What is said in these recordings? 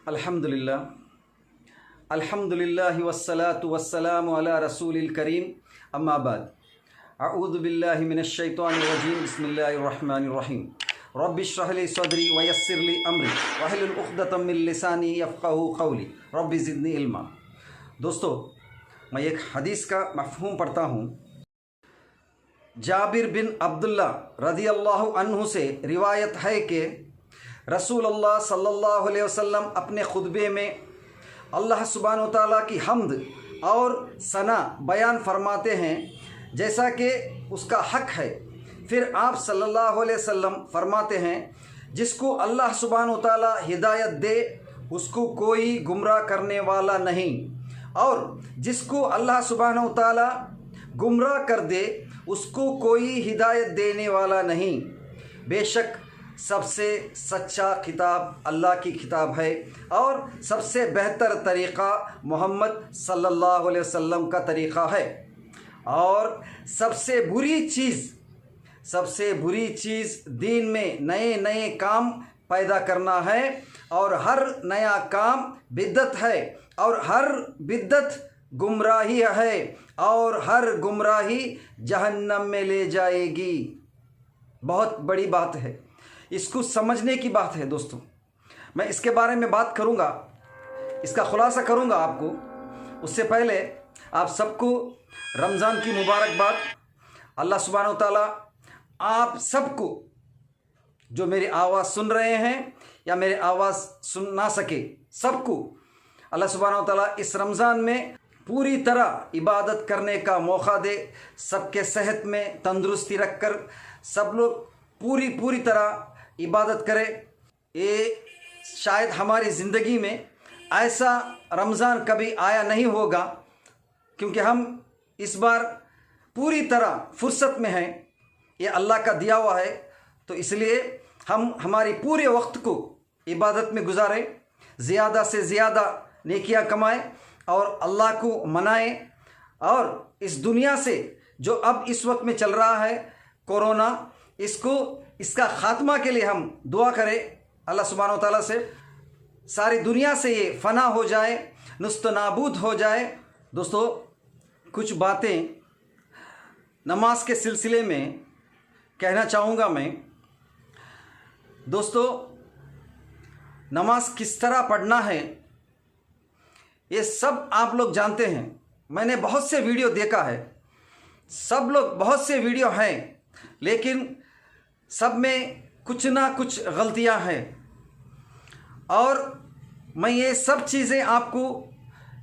अल्हम्दुलिल्लाह अल्हम्दुलिल्लाहि वस्सलातु वस्सलामु अला रसूलिल करीम अम्मा बाद अऊज़ु बिल्लाहि मिनश शैतानिर रजीम बिस्मिल्लाहिर रहमानिर रहीम रब्बि इश्रह ली सदरी व यस्सिर ली अमरी वहलुल उक़दतम मिन लिसानी यफ़क़हू क़ौली रब्बि ज़िदनी इल्मा। दोस्तों, मैं एक हदीस का मफ़हूम पढ़ता हूँ। जाबिर बिन अब्दुल्ला रज़ी अल्लाहु अन्हु से रिवायत है कि रसूलुल्लाह सल्लल्लाहु अलैहि वसल्लम अपने खुतबे में अल्लाह सुब्हानहु व तआला की हम्द और सना बयान फरमाते हैं जैसा कि उसका हक है। फिर आप सल्लल्लाहु अलैहि वसल्लम फरमाते हैं, जिसको अल्लाह सुब्हानहु व तआला हिदायत दे उसको कोई गुमराह करने वाला नहीं, और जिसको अल्लाह सुब्हानहु व तआला गुमराह कर दे उसको कोई हिदायत देने वाला नहीं। बेशक सबसे सच्चा किताब अल्लाह की किताब है और सबसे बेहतर तरीक़ा मोहम्मद सल्लल्लाहु अलैहि वसल्लम का तरीक़ा है। और सबसे बुरी चीज़ दीन में नए नए काम पैदा करना है, और हर नया काम बिद्दत है, और हर बिद्दत गुमराही है, और हर गुमराही जहन्नम में ले जाएगी। बहुत बड़ी बात है, इसको समझने की बात है। दोस्तों, मैं इसके बारे में बात करूंगा, इसका खुलासा करूंगा आपको। उससे पहले आप सबको रमज़ान की मुबारकबाद। अल्लाह सुब्हानहु व तआला आप सबको, जो मेरी आवाज़ सुन रहे हैं या मेरी आवाज़ सुन ना सके, सबको अल्लाह सुब्हानहु व तआला इस रमज़ान में पूरी तरह इबादत करने का मौका दे। सबके सेहत में तंदुरुस्ती रखकर सब लोग पूरी तरह इबादत करें। ये शायद हमारी ज़िंदगी में ऐसा रमज़ान कभी आया नहीं होगा, क्योंकि हम इस बार पूरी तरह फुर्सत में हैं। ये अल्लाह का दिया हुआ है, तो इसलिए हम हमारी पूरे वक्त को इबादत में गुजारें, ज़्यादा से ज़्यादा नेकियां कमाएं और अल्लाह को मनाएं। और इस दुनिया से जो अब इस वक्त में चल रहा है कोरोना, इसका ख़ात्मा के लिए हम दुआ करें अल्लाह सुब्हानहु व तआला से, सारी दुनिया से ये फ़ना हो जाए, नुस्तनाबूद हो जाए। दोस्तों, कुछ बातें नमाज के सिलसिले में कहना चाहूँगा मैं। दोस्तों, नमाज किस तरह पढ़ना है ये सब आप लोग जानते हैं। मैंने बहुत से वीडियो देखा है, सब लोग बहुत से वीडियो हैं, लेकिन सब में कुछ ना कुछ गलतियां हैं। और मैं ये सब चीज़ें आपको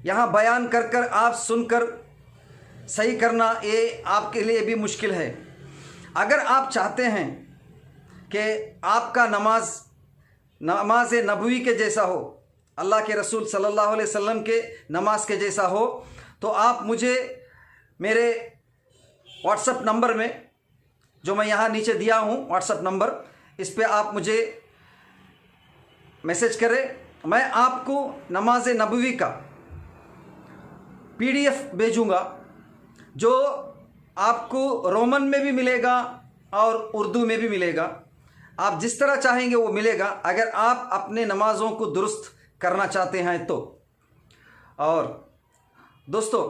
यहाँ बयान कर आप सुनकर सही करना ये आपके लिए भी मुश्किल है। अगर आप चाहते हैं कि आपका नमाज नबवी के जैसा हो, अल्लाह के रसूल सल्लल्लाहु अलैहि वसल्लम के नमाज के जैसा हो, तो आप मुझे मेरे व्हाट्सएप नंबर में, जो मैं यहाँ नीचे दिया हूँ व्हाट्सएप नंबर, इस पे आप मुझे मैसेज करें। मैं आपको नमाज नबवी का PDF भेजूँगा, जो आपको रोमन में भी मिलेगा और उर्दू में भी मिलेगा। आप जिस तरह चाहेंगे वो मिलेगा, अगर आप अपने नमाज़ों को दुरुस्त करना चाहते हैं तो। और दोस्तों,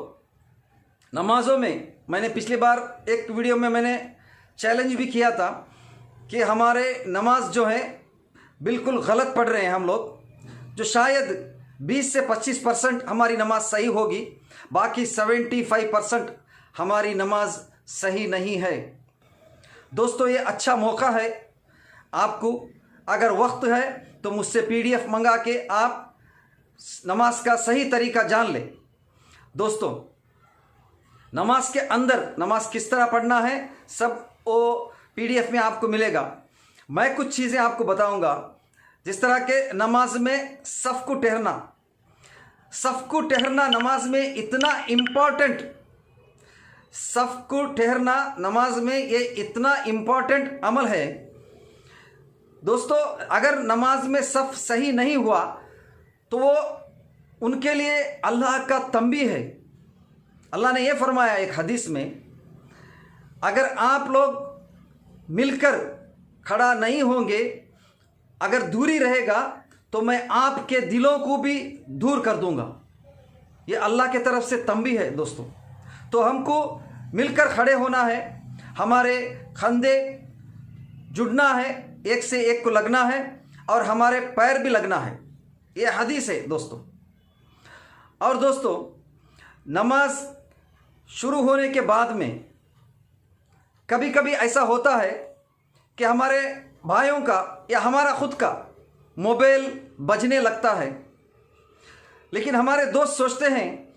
नमाज़ों में मैंने पिछली बार एक वीडियो में मैंने चैलेंज भी किया था कि हमारे नमाज जो है बिल्कुल गलत पढ़ रहे हैं हम लोग, जो शायद 20 से 25% हमारी नमाज सही होगी, बाकी 75% हमारी नमाज सही नहीं है। दोस्तों, ये अच्छा मौका है आपको, अगर वक्त है तो मुझसे PDF मंगा के आप नमाज का सही तरीका जान लें। दोस्तों, नमाज के अंदर नमाज किस तरह पढ़ना है सब वो PDF में आपको मिलेगा। मैं कुछ चीज़ें आपको बताऊंगा, जिस तरह के नमाज में सफ़ को ठहरना नमाज में इतना इम्पॉर्टेंट, सफ़ को ठहरना नमाज में ये इतना इम्पॉर्टेंट अमल है। दोस्तों, अगर नमाज में सफ़ सही नहीं हुआ तो वो उनके लिए अल्लाह का तंबीह है। अल्लाह ने यह फरमाया एक हदीस में, अगर आप लोग मिलकर खड़ा नहीं होंगे, अगर दूरी रहेगा तो मैं आपके दिलों को भी दूर कर दूंगा। ये अल्लाह के तरफ से तंबीह है दोस्तों। तो हमको मिलकर खड़े होना है, हमारे कंधे जुड़ना है, एक से एक को लगना है और हमारे पैर भी लगना है। ये हदीस है दोस्तों। और दोस्तों, नमाज शुरू होने के बाद में कभी कभी ऐसा होता है कि हमारे भाइयों का या हमारा खुद का मोबाइल बजने लगता है, लेकिन हमारे दोस्त सोचते हैं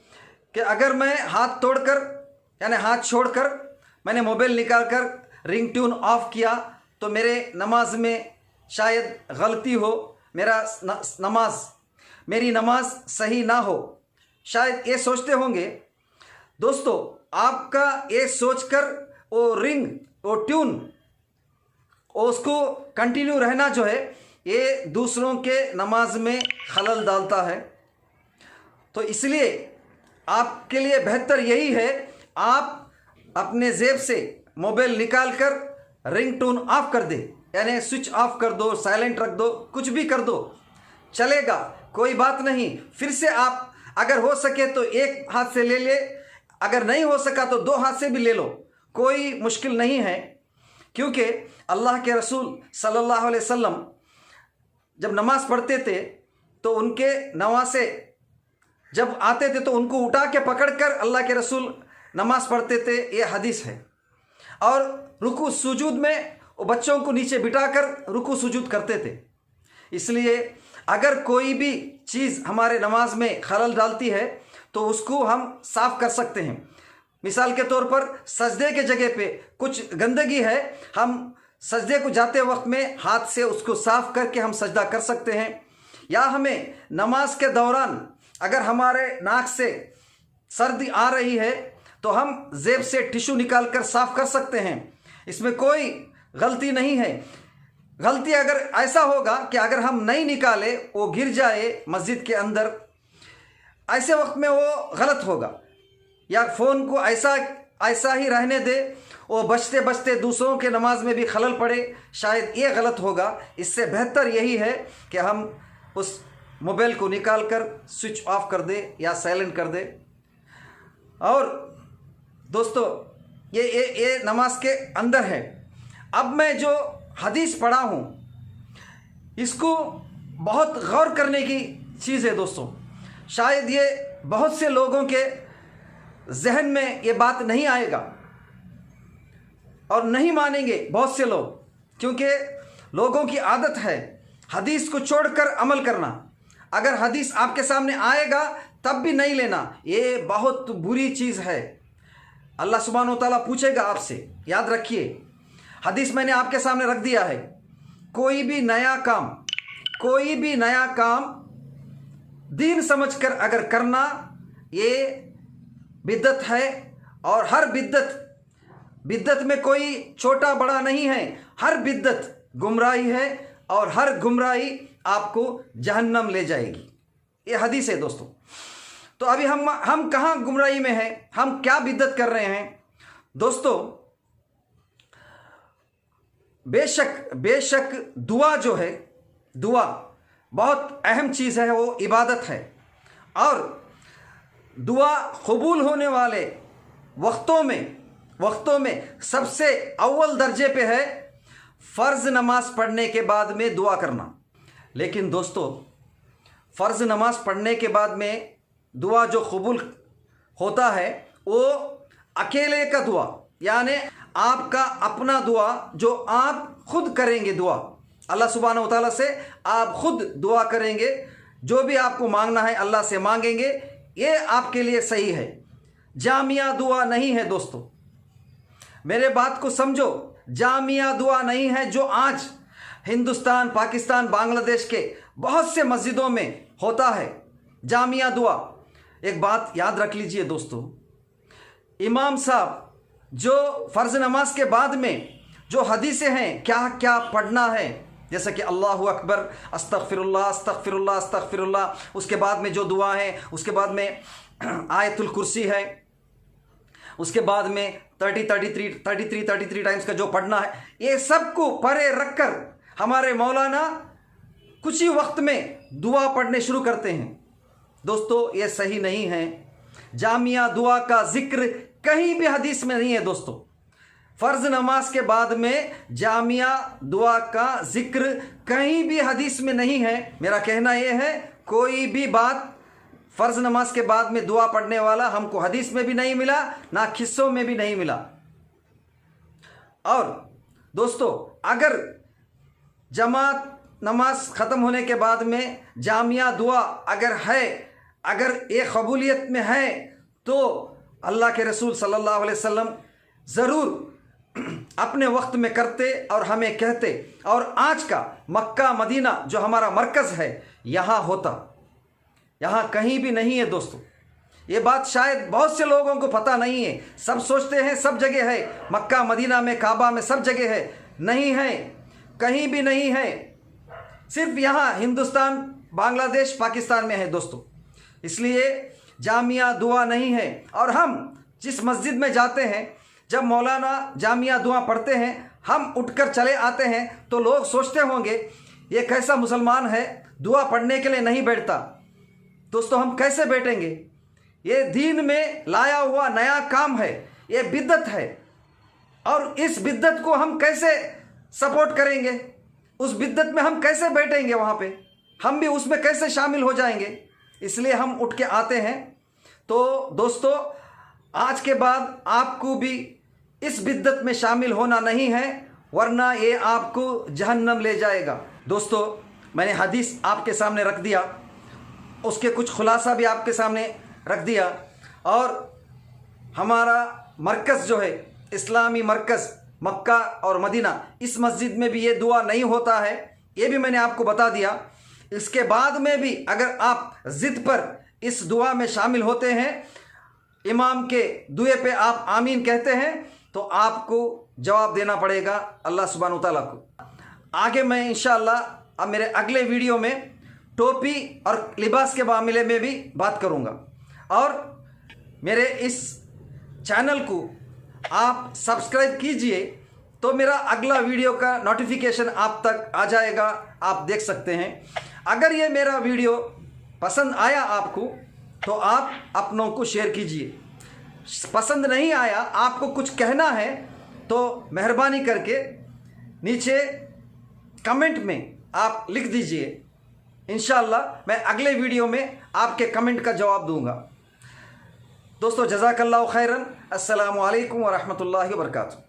कि अगर मैं हाथ तोड़कर यानी हाथ छोड़कर मैंने मोबाइल निकाल कर रिंग ट्यून ऑफ किया तो मेरे नमाज में शायद गलती हो, मेरी नमाज सही ना हो, शायद ये सोचते होंगे। दोस्तों, आपका ये सोचकर वो रिंग, वो ट्यून, उसको कंटिन्यू रहना जो है, ये दूसरों के नमाज में खलल डालता है। तो इसलिए आपके लिए बेहतर यही है, आप अपने जेब से मोबाइल निकाल कर रिंग टोन ऑफ कर दे, यानी स्विच ऑफ कर दो, साइलेंट रख दो, कुछ भी कर दो, चलेगा, कोई बात नहीं। फिर से आप अगर हो सके तो एक हाथ से ले ले, अगर नहीं हो सका तो दो हाथ से भी ले लो, कोई मुश्किल नहीं है। क्योंकि अल्लाह के रसूल सल्लल्लाहु अलैहि वसल्लम जब नमाज पढ़ते थे तो उनके नवासे जब आते थे तो उनको उठा के पकड़कर अल्लाह के रसूल नमाज पढ़ते थे, ये हदीस है। और रुकू सुजूद में वो बच्चों को नीचे बिठाकर रुकू सुजूद करते थे। इसलिए अगर कोई भी चीज़ हमारे नमाज में खलल डालती है तो उसको हम साफ कर सकते हैं। मिसाल के तौर पर सजदे के जगह पे कुछ गंदगी है, हम सजदे को जाते वक्त में हाथ से उसको साफ करके हम सजदा कर सकते हैं। या हमें नमाज के दौरान अगर हमारे नाक से सर्दी आ रही है तो हम जेब से टिश्यू निकाल कर साफ कर सकते हैं, इसमें कोई गलती नहीं है। गलती अगर ऐसा होगा कि अगर हम नहीं निकाले, वो गिर जाए मस्जिद के अंदर, ऐसे वक्त में वो गलत होगा। या फ़ोन को ऐसा ही रहने दे, वो बचते बचते दूसरों के नमाज में भी खलल पड़े, शायद ये गलत होगा। इससे बेहतर यही है कि हम उस मोबाइल को निकाल कर स्विच ऑफ कर दे या साइलेंट कर दे। और दोस्तों, ये नमाज के अंदर है। अब मैं जो हदीस पढ़ा हूँ इसको बहुत गौर करने की चीज़ है दोस्तों। शायद ये बहुत से लोगों के जहन में ये बात नहीं आएगा और नहीं मानेंगे बहुत से लोग, क्योंकि लोगों की आदत है हदीस को छोड़कर अमल करना। अगर हदीस आपके सामने आएगा तब भी नहीं लेना, ये बहुत बुरी चीज़ है। अल्लाह सुब्हानहू व तआला पूछेगा आपसे, याद रखिए। हदीस मैंने आपके सामने रख दिया है। कोई भी नया काम दीन समझकर अगर करना, ये बिद्दत है। और हर बिद्दत में कोई छोटा बड़ा नहीं है, हर बिद्दत गुमराही है और हर गुमराही आपको जहन्नम ले जाएगी। ये हदीस है दोस्तों। तो अभी हम कहाँ गुमराही में हैं, हम क्या बिद्दत कर रहे हैं दोस्तों? बेशक दुआ जो है, दुआ बहुत अहम चीज़ है, वो इबादत है। और दुआ कबूल होने वाले वक्तों में सबसे अव्वल दर्जे पे है फ़र्ज़ नमाज पढ़ने के बाद में दुआ करना। लेकिन दोस्तों, फ़र्ज़ नमाज पढ़ने के बाद में दुआ जो कबूल होता है वो अकेले का दुआ, यानी आपका अपना दुआ जो आप खुद करेंगे। दुआ अल्लाह सुब्हानहू व तआला से आप खुद दुआ करेंगे, जो भी आपको मांगना है अल्लाह से मांगेंगे, ये आपके लिए सही है। जामिया दुआ नहीं है दोस्तों, मेरे बात को समझो। जामिया दुआ नहीं है जो आज हिंदुस्तान, पाकिस्तान, बांग्लादेश के बहुत से मस्जिदों में होता है। जामिया दुआ, एक बात याद रख लीजिए दोस्तों, इमाम साहब जो फ़र्ज़ नमाज के बाद में जो हदीसें हैं क्या क्या पढ़ना है, जैसे कि अल्लाहु अकबर, अस्तगफिरुल्लाह अस्तगफिरुल्लाह अस्तगफिरुल्लाह, उसके बाद में जो दुआ है, उसके बाद में आयतुल कुर्सी है, उसके बाद में 33 टाइम्स का जो पढ़ना है, ये सब को परे रखकर हमारे मौलाना कुछ ही वक्त में दुआ पढ़ने शुरू करते हैं। दोस्तों ये सही नहीं है। जामिया दुआ का जिक्र कहीं भी हदीस में नहीं है। दोस्तों फ़र्ज़ नमाज के बाद में जामिया दुआ का जिक्र कहीं भी हदीस में नहीं है। मेरा कहना यह है, कोई भी बात फ़र्ज़ नमाज के बाद में दुआ पढ़ने वाला हमको हदीस में भी नहीं मिला, ना किस्सों में भी नहीं मिला। और दोस्तों अगर जमात नमाज ख़त्म होने के बाद में जामिया दुआ अगर है, अगर ये कबूलियत में है, तो अल्लाह के रसूल सल्लल्लाहु अलैहि वसल्लम ज़रूर अपने वक्त में करते और हमें कहते, और आज का मक्का मदीना जो हमारा मरकज़ है यहाँ होता, यहाँ कहीं भी नहीं है। दोस्तों ये बात शायद बहुत से लोगों को पता नहीं है। सब सोचते हैं सब जगह है, मक्का मदीना में, काबा में, सब जगह है। नहीं है, कहीं भी नहीं है। सिर्फ यहाँ हिंदुस्तान, बांग्लादेश, पाकिस्तान में है दोस्तों। इसलिए जामिया दुआ नहीं है। और हम जिस मस्जिद में जाते हैं, जब मौलाना जामिया दुआ पढ़ते हैं, हम उठकर चले आते हैं, तो लोग सोचते होंगे ये कैसा मुसलमान है, दुआ पढ़ने के लिए नहीं बैठता। दोस्तों हम कैसे बैठेंगे? ये दीन में लाया हुआ नया काम है, ये बिद्दत है। और इस बिद्दत को हम कैसे सपोर्ट करेंगे? उस बिद्दत में हम कैसे बैठेंगे? वहाँ पे हम भी उसमें कैसे शामिल हो जाएंगे? इसलिए हम उठ के आते हैं। तो दोस्तों आज के बाद आपको भी इस बिद्दत में शामिल होना नहीं है, वरना ये आपको जहन्नम ले जाएगा। दोस्तों मैंने हदीस आपके सामने रख दिया, उसके कुछ खुलासा भी आपके सामने रख दिया। और हमारा मरकज़ जो है, इस्लामी मरकज़ मक्का और मदीना, इस मस्जिद में भी ये दुआ नहीं होता है, ये भी मैंने आपको बता दिया। इसके बाद में भी अगर आप ज़िद पर इस दुआ में शामिल होते हैं, इमाम के दुए पे आप आमीन कहते हैं, तो आपको जवाब देना पड़ेगा अल्लाह सुब्हानहू तआला को। आगे मैं इंशाअल्लाह अब मेरे अगले वीडियो में टोपी और लिबास के मामले में भी बात करूँगा। और मेरे इस चैनल को आप सब्सक्राइब कीजिए, तो मेरा अगला वीडियो का नोटिफिकेशन आप तक आ जाएगा, आप देख सकते हैं। अगर ये मेरा वीडियो पसंद आया आपको, तो आप अपनों को शेयर कीजिए। पसंद नहीं आया, आपको कुछ कहना है, तो मेहरबानी करके नीचे कमेंट में आप लिख दीजिए। इंशाअल्लाह मैं अगले वीडियो में आपके कमेंट का जवाब दूंगा। दोस्तों जज़ाकल्लाहु खैरन। अस्सलामु अलैकुम व रहमतुल्लाहि व बरकातुहू।